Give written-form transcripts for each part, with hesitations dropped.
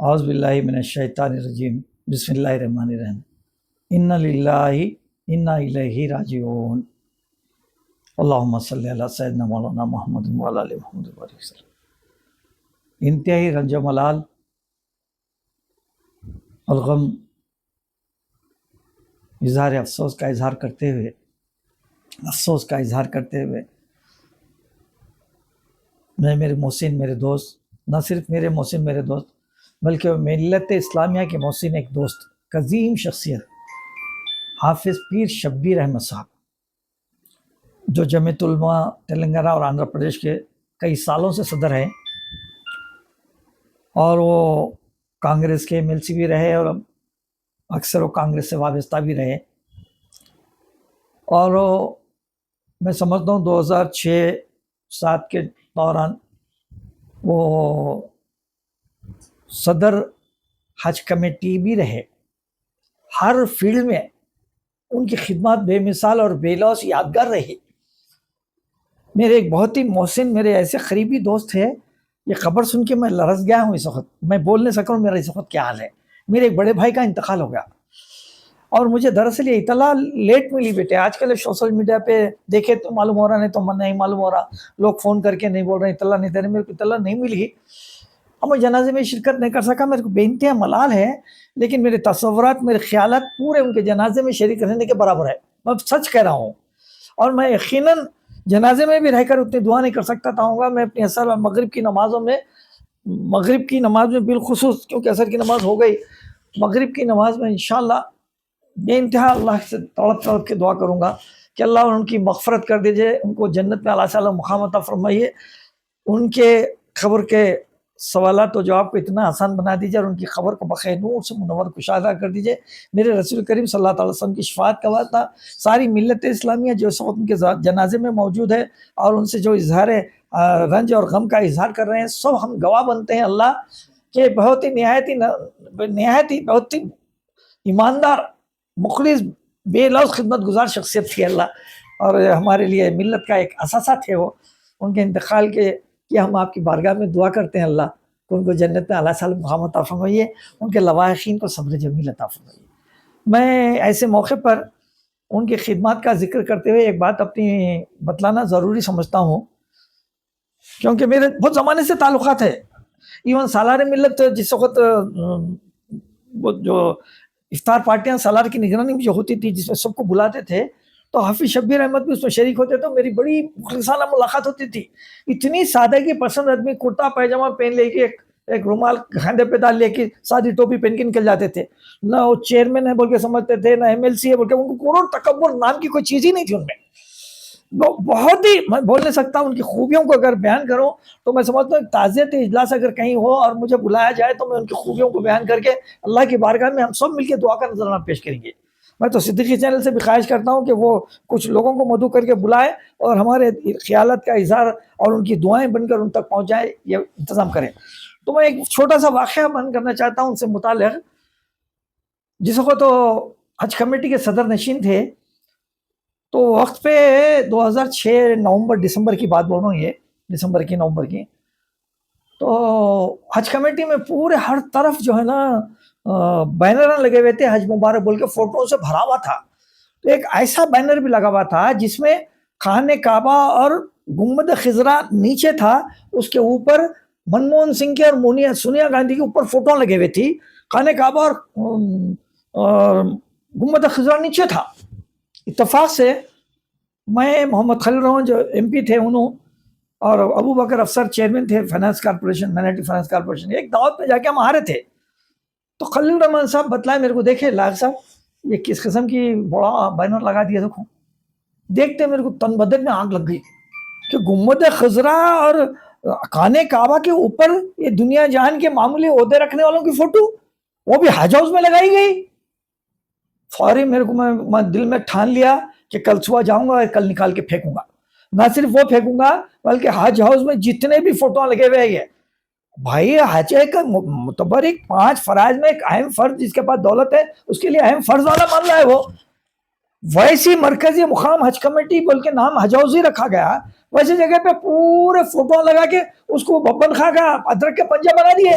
اعوذ باللہ من الشیطان الرجیم بسم اللہ الرحمن الرحیم ان للہ انا الیہ راجعون اللہم صلی علی سیدنا مولانا محمد وعلی آل محمد وبارک وسلم۔ انتہائی رنج و ملال الغم افسوس کا اظہار کرتے ہوئے میں میرے محسن میرے دوست، نہ صرف میرے محسن میرے دوست بلکہ ملت اسلامیہ کے محسن ایک دوست، عظیم شخصیت حافظ پیر شبیر احمد صاحب، جو جمعیت علماء تلنگانہ اور آندھرا پردیش کے کئی سالوں سے صدر ہیں، اور وہ کانگریس کے MLC بھی رہے اور اکثر وہ کانگریس سے وابستہ بھی رہے، اور میں سمجھتا ہوں 2006-07 کے دوران وہ صدر حج کمیٹی بھی رہے۔ ہر فیلڈ میں ان کی خدمات بے مثال اور بے لوث یادگار رہی۔ میرے ایک بہت ہی محسن، میرے ایسے قریبی دوست ہے، یہ خبر سن کے میں لرز گیا ہوں۔ اس وقت میں بول نہیں سکوں میرا اس وقت کیا حال ہے۔ میرے ایک بڑے بھائی کا انتقال ہو گیا، اور مجھے دراصل یہ اطلاع لیٹ ملی بیٹے۔ آج کل سوشل میڈیا پہ دیکھے تو معلوم ہو رہا، نہیں تو نہیں معلوم ہو رہا، لوگ فون کر کے نہیں بول رہے، اطلاع نہیں دے رہے۔ میرے کو اطلاع نہیں ملی اور میں جنازے میں شرکت نہیں کر سکا۔ میرے کو بے انتہا ملال ہے، لیکن میرے تصورات، میرے خیالات پورے ان کے جنازے میں شریک رہنے کے برابر ہے۔ میں سچ کہہ رہا ہوں، اور میں یقیناً جنازے میں بھی رہ کر اتنی دعا نہیں کر سکتا تھا ہوں گا۔ میں اپنی اثر اور مغرب کی نماز میں بالخصوص، کیونکہ اثر کی نماز ہو گئی، مغرب کی نماز میں انشاءاللہ بے انتہا اللہ سے تڑپ کے دعا کروں گا کہ اللہ ان کی مغفرت کر دیجئے، ان کو جنت میں اعلیٰ سے اعلیٰ مقام عطا فرمائیے، ان کے قبر کے سوالات و جواب کو اتنا آسان بنا دیجئے، اور ان کی قبر کو بخیر نور سے منور کشادہ کر دیجئے۔ میرے رسول کریم صلی اللہ علیہ وسلم کی شفاعت کا واسطہ ساری ملت اسلامیہ جو اس وقت ان کے جنازے میں موجود ہے، اور ان سے جو اظہار رنج اور غم کا اظہار کر رہے ہیں، سب ہم گواہ بنتے ہیں اللہ کہ بہت ہی ایماندار، مخلص، بے لوث خدمت گزار شخصیت تھی اللہ، اور ہمارے لیے ملت کا ایک اثاثہ تھے وہ۔ ان کے انتقال کے ہم آپ کی بارگاہ میں دعا کرتے ہیں اللہ کہ ان کو جنت میں اعلیٰ سے اعلیٰ مقام عطا فرمائیے، ان کے لواحقین کو صبر جمیل عطا فرمائیے۔ میں ایسے موقع پر ان کی خدمات کا ذکر کرتے ہوئے ایک بات اپنی بتلانا ضروری سمجھتا ہوں، کیونکہ میرے بہت زمانے سے تعلقات ہے۔ ایون سالار ملت جس وقت جو افطار پارٹیاں سالار کی نگرانی میں جو ہوتی تھی، جس میں سب کو بلاتے تھے، تو حافظ شبیر احمد بھی اس میں شریک ہوتے، تو میری بڑی مخلصانہ ملاقات ہوتی تھی۔ اتنی سادگی پسند آدمی، کرتا پائجامہ پہن لے کے، ایک رومال کھاندے پہ ڈال لے کے، سادی ٹوپی پہن کے نکل جاتے تھے۔ نہ وہ چیئرمین ہے بول کے سمجھتے تھے، نہ MLC ہے بول کے، ان کو کروڑ تکبر نام کی کوئی چیز ہی نہیں تھی ان میں۔ بہت ہی، میں بول نہیں سکتا ان کی خوبیوں کو اگر بیان کروں تو میں سمجھتا ہوں تعزیت اجلاس اگر کہیں ہو اور مجھے بلایا جائے تو میں ان کی خوبیوں کو بیان کر کے اللہ کی بارگاہ میں ہم سب مل کے دعا کا نذرانہ پیش کریں گے۔ میں تو صدیقی چینل سے بھی خواہش کرتا ہوں کہ وہ کچھ لوگوں کو مدعو کر کے بلائے اور ہمارے خیالات کا اظہار اور ان کی دعائیں بن کر ان تک پہنچائے، یہ انتظام کریں۔ تو میں ایک چھوٹا سا واقعہ بیان کرنا چاہتا ہوں ان سے متعلق۔ جس وقت تو حج کمیٹی کے صدر نشین تھے، تو وقت پہ 2006 نومبر دسمبر کی بات بول رہا ہوں، یہ دسمبر کی نومبر کی، تو حج کمیٹی میں پورے ہر طرف جو ہے نا بینر لگے ہوئے تھے، حج مبارک بول کے فوٹو سے بھرا ہوا تھا۔ تو ایک ایسا بینر بھی لگا ہوا تھا جس میں خانہ کعبہ اور گنبد خضرا نیچے تھا، اس کے اوپر منموہن سنگھ کے اور سونیا گاندھی کے اوپر فوٹو لگے ہوئے تھی، خانہ کعبہ اور گنبد خضرا نیچے تھا۔ اتفاق سے میں محمد خلیل الرحمن جو MP تھے انہوں، اور ابو بکر افسر چیئرمین تھے finance corporation, minority finance corporation, ایک دعوت میں جا کے ہم آ رہے تھے، تو خلیل الرحمن صاحب بتلائے میرے کو، دیکھے لاغ صاحب یہ کس قسم کی بڑا بینر لگا دیا، دیکھو۔ دیکھتے میرے کو تن بدن میں آگ لگ گئی کہ گنبد خضرا اور خانہ کعبہ کے اوپر یہ دنیا جہان کے معمولی عہدے رکھنے والوں کی فوٹو، وہ بھی حج ہاؤس میں لگائی گئی۔ فوری میرے کو میں دل میں ٹھان لیا کہ کل صبح جاؤں گا اور کل نکال کے پھینکوں گا۔ نہ صرف وہ پھینکوں گا بلکہ حج ہاؤس میں جتنے بھی فوٹو لگے ہوئے ہیں، بھائی حج ایک معتبر ایک 5 فرائض میں ایک اہم فرض، جس کے پاس دولت ہے اس کے لیے اہم فرض والا معاملہ ہے وہ۔ ویسی مرکزی مقام حج کمیٹی بول کے نام حج ہاؤس ہی رکھا گیا، ویسی جگہ پہ پورے فوٹو لگا کے اس کو ببن خاں کا ادرک کے پنجے بنا دیے۔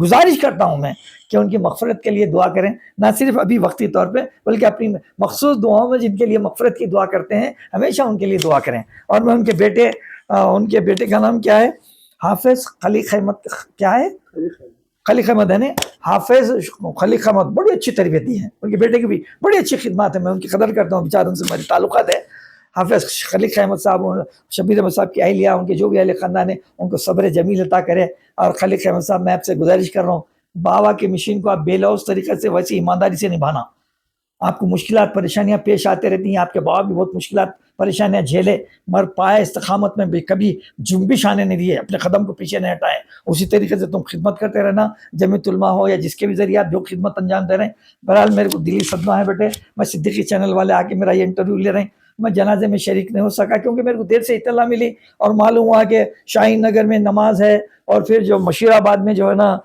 گزارش کرتا ہوں میں کہ ان کی مغفرت کے لیے دعا کریں، نہ صرف ابھی وقتی طور پہ بلکہ اپنی مخصوص دعاؤں میں جن کے لیے مغفرت کی دعا کرتے ہیں ہمیشہ ان کے لیے دعا کریں۔ اور میں ان کے بیٹے کا نام کیا ہے؟ حافظ خلیق احمد، کیا ہے؟ خلیق احمد ہے نا، حافظ خلیق احمد، بڑی اچھی تربیت دی ہے، ان کے بیٹے کی بھی بڑی اچھی خدمات ہے، میں ان کی قدر کرتا ہوں، بیچارے ان سے ہمارے تعلقات ہے۔ حافظ خلیق احمد صاحب، شبیر احمد صاحب کی اہلیہ، ان کے جو بھی اہل خاندان ہے ان کو صبر جمیل عطا کرے۔ اور خلیق احمد صاحب میں آپ سے گزارش کر رہا ہوں، بابا کی مشین کو آپ بے لوث طریقے سے ویسی ایمانداری سے نبھانا۔ آپ کو مشکلات پریشانیاں پیش آتے رہتی ہیں، آپ کے بابا بھی بہت مشکلات پریشانیاں جھیلے، مگر پائے استقامت میں بھی کبھی جنبش آنے نہیں دیے، اپنے قدم کو پیچھے نہیں ہٹائے۔ اسی طریقے سے تم خدمت کرتے رہنا، جمعیت علماء ہو یا جس کے بھی ذریعے آپ جو خدمت انجام دے رہے ہیں۔ بہرحال میرے کو دلی صدمہ ہے بیٹے، میں صدیقی چینل والے آ کے میرا یہ انٹرویو لے رہے ہیں، میں جنازے میں شریک نہیں ہو سکا کیونکہ میرے کو دیر سے اطلاع ملی اور معلوم ہوا کہ شاہین نگر میں نماز ہے اور پھر جو مشیر آباد میں جو ہے نا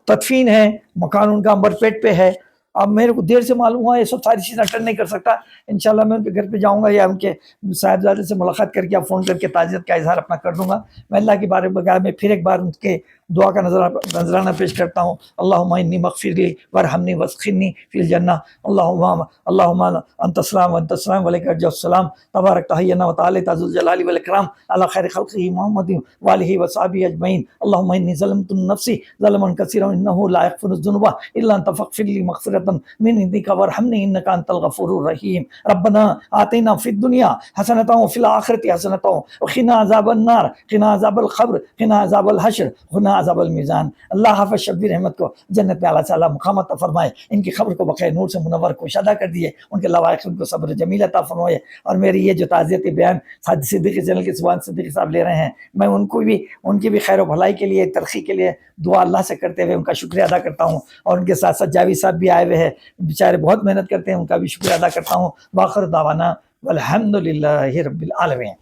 تدفین ہے، مکان ان کا امبرپیٹ پہ ہے۔ اب میرے کو دیر سے معلوم ہوا، یہ سب ساری چیزیں اٹینڈ نہیں کر سکتا۔ انشاءاللہ میں ان کے گھر پہ جاؤں گا یا ان کے صاحبزادے سے ملاقات کر کے یا فون کر کے تعزیت کا اظہار اپنا کر دوں گا۔ میں اللہ کی بارگاہ میں پھر ایک بار ان کے دعا کا نذرانہ پیش کرتا ہوں۔ اللہم انی مغفر لی وارحمنی وادخلنی فی الجنہ، اللہم انت السلام وانت السلام وعلیک یرجع السلام، تبارک حینا وتعالیٰ ذو الجلال والاکرام علی خیر خلقہ محمد وآلہ وصحبہ اجمعین۔ اللہم انی ظلمت نفسی ظلما کثیرا انہ لا یغفر الذنوب الا انت فاغفر لی مغفرۃ من عندک وارحمنی انک انت الغفور الرحیم۔ ربنا آتنا فی الدنیا حسنۃ وفی الآخرۃ حسنۃ وقنا عذاب النار، قنا عذاب القبر، قنا عذاب الحشر، قنا عذاب الميزان۔ اللہ حافظ شبیر احمد کو جنت میں اعلیٰ سے اعلیٰ مقام عطا فرمائے، ان کی قبر کو بخیر نور سے منور کوشادہ کر دیے، ان کے لوائق ان کو صبر جمیل عطا فرمائے۔ اور میری یہ جو تعزیت بیان صدیقی چینل کے زبان صدیقی صاحب لے رہے ہیں، میں ان کی بھی خیر و بھلائی کے لیے، ترقی کے لیے دعا اللہ سے کرتے ہوئے ان کا شکریہ ادا کرتا ہوں۔ اور ان کے ساتھ ساتھ جاوید صاحب بھی آئے ہوئے ہیں، بیچارے بہت محنت کرتے ہیں، ان کا بھی شکریہ ادا کرتا ہوں۔ وآخر دعوانا والحمد للہ رب العالمین۔